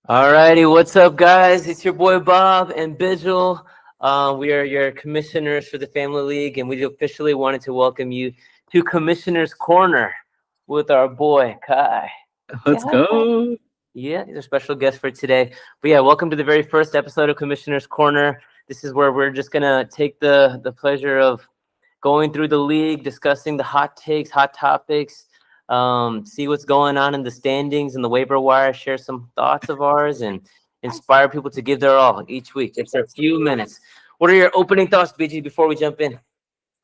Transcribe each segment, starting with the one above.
Alrighty, what's up, guys? It's your boy Bob and Vigil. We are your commissioners for the Family League, and we officially wanted to welcome you to Commissioner's Corner with our boy Kai. Let's go. Yeah, he's a special guest for today. But yeah, welcome to the very first episode of Commissioner's Corner. This is where we're just gonna take the pleasure of going through the league, discussing the hot takes, hot topics, see what's going on in the standings and the waiver wire, share some thoughts of ours, and inspire people to give their all each week. Just for a few minutes. What are your opening thoughts, BG, before we jump in?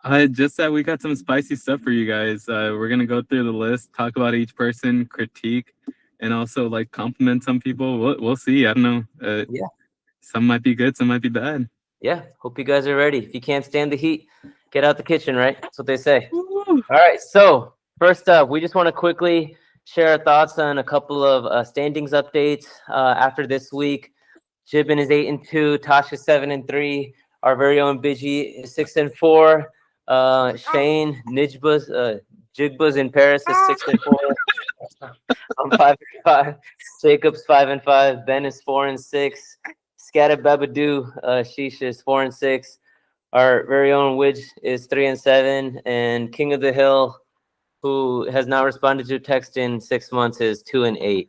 I just said we got some spicy stuff for you guys. We're gonna go through the list, talk about each person, critique, and also like compliment some people. We'll see. I don't know. Yeah. Some might be good, some might be bad. Yeah, hope you guys are ready. If you can't stand the heat, get out the kitchen, right? That's what they say. Woo. All right, so first up, we just want to quickly share our thoughts on a couple of standings updates after this week. Jibin is 8-2, Tasha 7-3, our very own Biggie is 6-4. Shane Jigbas in Paris is 6-4. I'm 5-5. Jacob's 5-5. Ben is 4-6. Scatta Babadoo, Shisha is 4-6. Our very own Widge is 3-7, and King of the Hill, who has not responded to a text in 6 months, is 2-8.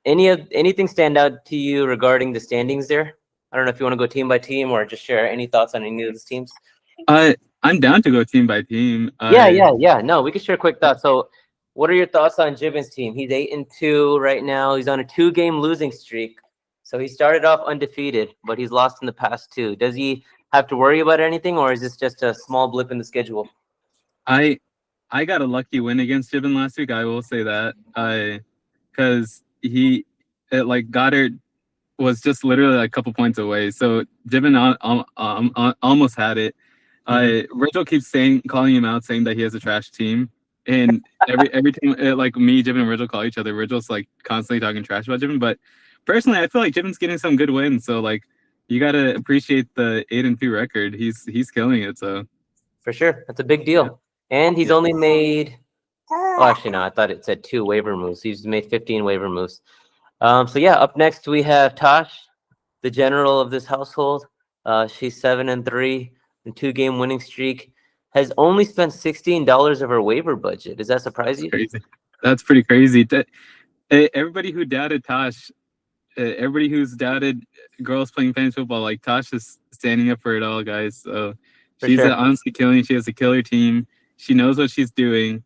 Anything stand out to you regarding the standings there? I don't know if you want to go team by team or just share any thoughts on any of those teams. I'm down to go team by team. Yeah. No, we can share quick thoughts. So, what are your thoughts on Jibin's team? He's 8-2 right now. He's on a 2-game losing streak. So he started off undefeated, but he's lost in the past 2. Does he have to worry about anything, or is this just a small blip in the schedule? I got a lucky win against Jibin last week. I will say that. Because Goddard was just literally like a couple points away. So Jibin almost had it. Rachel keeps calling him out, saying that he has a trash team. And every time, like me, Jibin, and Rachel call each other, Rachel's like constantly talking trash about Jibin. But personally, I feel like Jibin's getting some good wins. So like, you gotta appreciate the 8-2 record. He's killing it. So for sure, that's a big deal. And he's only made. Oh, actually, no. I thought it said 2 waiver moves. He's made 15 waiver moves. So yeah, up next we have Tosh, the general of this household. She's 7-3, and 2-game winning streak. Has only spent $16 of her waiver budget. Does that surprise you? Crazy. That's pretty crazy. Everybody who doubted Tosh, everybody who's doubted girls playing fantasy football, like Tosh is standing up for it all, guys. So she's honestly killing. She has a killer team. She knows what she's doing,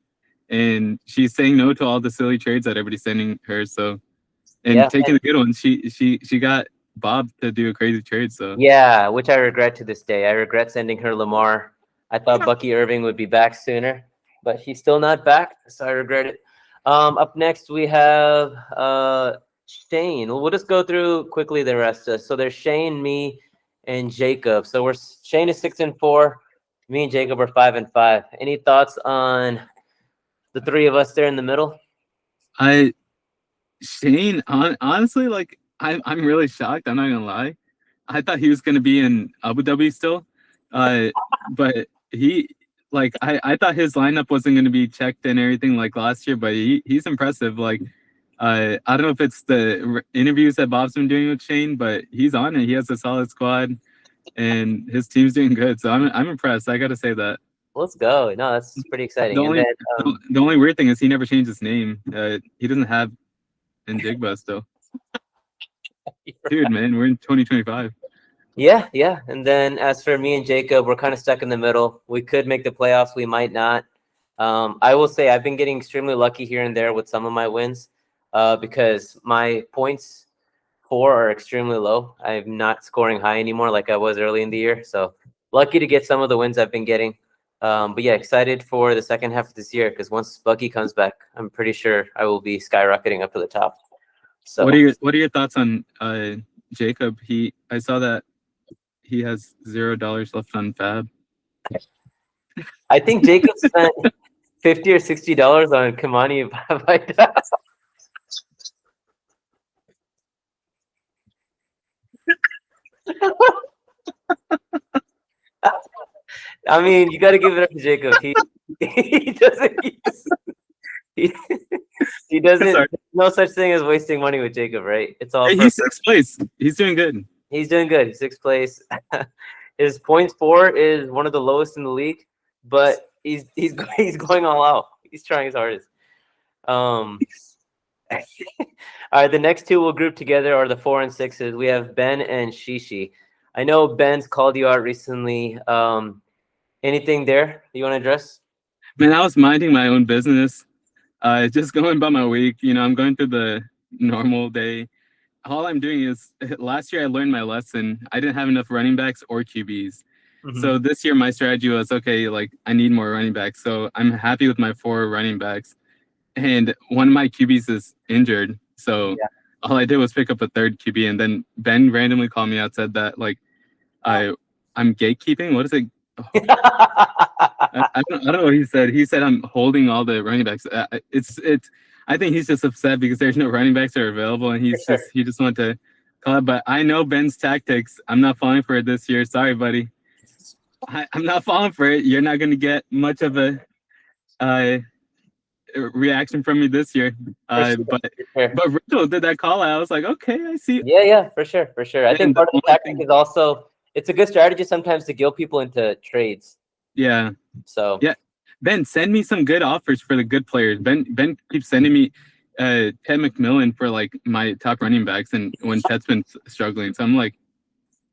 and she's saying no to all the silly trades that everybody's sending her. So, taking the good ones. She got Bob to do a crazy trade. So yeah, which I regret to this day. I regret sending her Lamar. I thought Bucky Irving would be back sooner, but he's still not back, so I regret it. Up next, we have Shane. We'll just go through quickly the rest. So there's Shane, me, and Jacob. So Shane is 6-4. Me and Jacob are 5-5. Any thoughts on the 3 of us there in the middle? Shane, honestly, like I'm really shocked. I'm not gonna lie. I thought he was gonna be in Abu Dhabi still, but he I thought his lineup wasn't gonna be checked and everything like last year. But he's impressive. Like I don't know if it's the interviews that Bob's been doing with Shane, but he's on it. He has a solid squad, and his team's doing good. So I'm impressed. I gotta say that. Let's go. No, that's pretty exciting. The only weird thing is he never changed his name. He doesn't have Njigba still. Dude, man, we're in 2025. Yeah. And then as for me and Jacob, we're kind of stuck in the middle. We could make the playoffs. We might not. I will say I've been getting extremely lucky here and there with some of my wins because my points for are extremely low. I'm not scoring high anymore like I was early in the year. So lucky to get some of the wins I've been getting. But yeah, excited for the second half of this year because once Bucky comes back, I'm pretty sure I will be skyrocketing up to the top. So what are your thoughts on Jacob? I saw that he has $0 left on Fab. I think Jacob spent $50 or $60 on Kamani Vaida. I mean, you got to give it up to Jacob. He doesn't use he, he doesn't. Sorry. No such thing as wasting money with Jacob, right? It's all Hey, perfect. he's sixth place. He's doing good. He's doing good. Sixth place. His points for is one of the lowest in the league, but he's he's going all out. He's trying his hardest. All right, the next two we'll group together are the 4 and 6s. We have Ben and Shishi. I know Ben's called you out recently. Anything there you want to address? Man, I was minding my own business. Just going about my week. You know, I'm going through the normal day. All I'm doing is last year I learned my lesson. I didn't have enough running backs or QBs. So this year my strategy was, okay, like I need more running backs. So I'm happy with my 4 running backs. And one of my QBs is injured. So all I did was pick up a third QB. And then Ben randomly called me out, said that like I'm gatekeeping. What is it? I don't know what he said. He said I'm holding all the running backs. It's. I think he's just upset because there's no running backs that are available, and he just wanted to call it. But I know Ben's tactics. I'm not falling for it this year. Sorry, buddy. I'm not falling for it. You're not going to get much of a reaction from me this year. But Rachel did that call out. I was like, okay, I see. Yeah, for sure. I think part of the tactic is also it's a good strategy sometimes to guilt people into trades. Yeah. So yeah, Ben, send me some good offers for the good players. Ben keeps sending me Ted McMillan for like my top running backs, and when Ted's been struggling, so I'm like,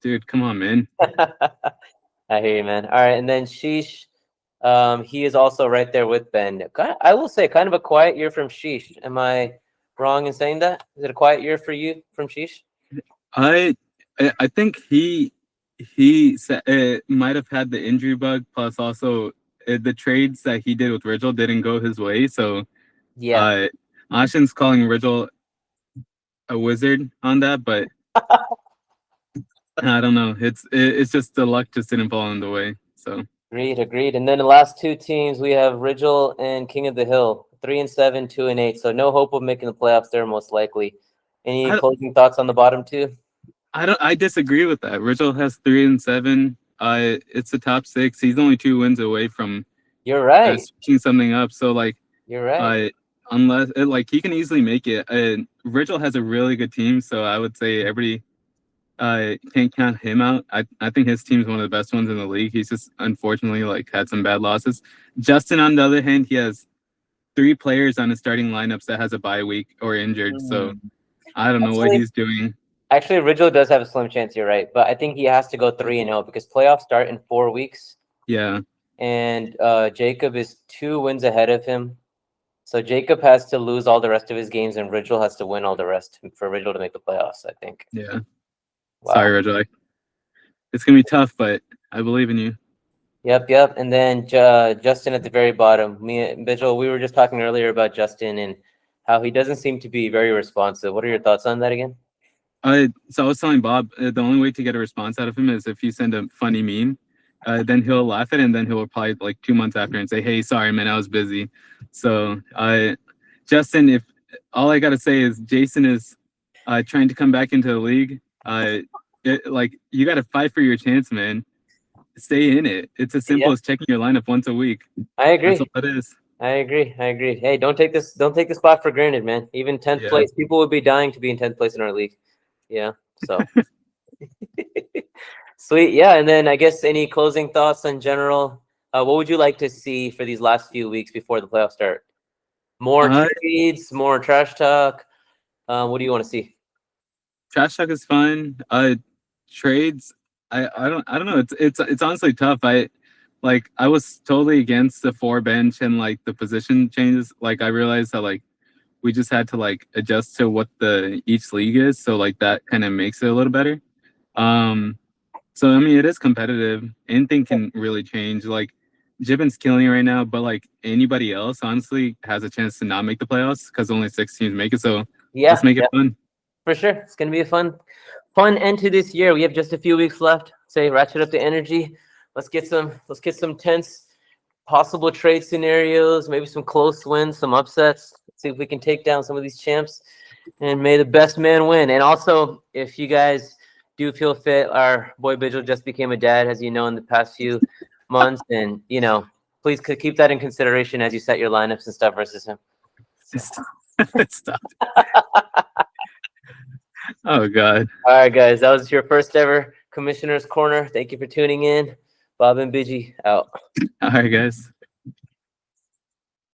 dude, come on, man. I hear you, man. All right, and then Sheesh, he is also right there with Ben. I will say, kind of a quiet year from Sheesh. Am I wrong in saying that? Is it a quiet year for you from Sheesh? I think he might have had the injury bug, plus also the trades that he did with Rigel didn't go his way. So yeah, Ashen's calling Rigel a wizard on that, but I don't know. It's just the luck just didn't fall in the way. So agreed. And then the last two teams we have Rigel and King of the Hill, 3 and 7, 2 and 8. So no hope of making the playoffs there, most likely. Any closing thoughts on the bottom two? I disagree with that. Rigel has 3 and 7. It's the top 6. He's only 2 wins away from you're right switching something up. So like you're right. Unless like he can easily make it. Rigel has a really good team, so I would say everybody can't count him out. I think his team is one of the best ones in the league. He's just unfortunately like had some bad losses. Justin, on the other hand, he has 3 players on his starting lineups that has a bye week or injured. So I don't know what he's doing. Actually, Rigel does have a slim chance. You're right, but I think he has to go 3-0 because playoffs start in 4 weeks. Yeah, and Jacob is 2 wins ahead of him. So Jacob has to lose all the rest of his games, and Rigel has to win all the rest for Rigel to make the playoffs, I think. Yeah. Wow. Sorry, Rigel. It's going to be tough, but I believe in you. Yep. And then Justin at the very bottom. Me and Vigil, we were just talking earlier about Justin and how he doesn't seem to be very responsive. What are your thoughts on that again? So I was telling Bob, the only way to get a response out of him is if you send a funny meme. Then he'll laugh at it, and then he'll reply like 2 months after and say, "Hey, sorry, man, I was busy." So, Justin, if all I gotta say is Jason is trying to come back into the league, like you gotta fight for your chance, man. Stay in it. It's as simple as checking your lineup once a week. I agree. That's all it is. I agree. Hey, don't take this spot for granted, man. Even 10th place, people would be dying to be in 10th place in our league. Yeah. So. Sweet. Yeah. And then I guess any closing thoughts in general? What would you like to see for these last few weeks before the playoffs start? More trades, more trash talk. What do you want to see? Trash talk is fun. Trades. I don't know. It's honestly tough. I was totally against the 4 bench and like the position changes. Like I realized that like we just had to like adjust to what each league is. So like that kind of makes it a little better. So I mean, it is competitive. Anything can really change. Like Gibbon's killing it right now, but like anybody else, honestly, has a chance to not make the playoffs because only 6 teams make it. So let's make it fun. For sure, it's gonna be a fun end to this year. We have just a few weeks left. Say, ratchet up the energy. Let's get some tense possible trade scenarios. Maybe some close wins, some upsets. Let's see if we can take down some of these champs, and may the best man win. And also, if you guys do feel fit, our boy Vigil just became a dad, as you know, in the past few months, and please keep that in consideration as you set your lineups and stuff versus him. Stop. Oh God. All right, guys, that was your first ever Commissioner's Corner. Thank you for tuning in. Bob and Biggie out. All right, guys.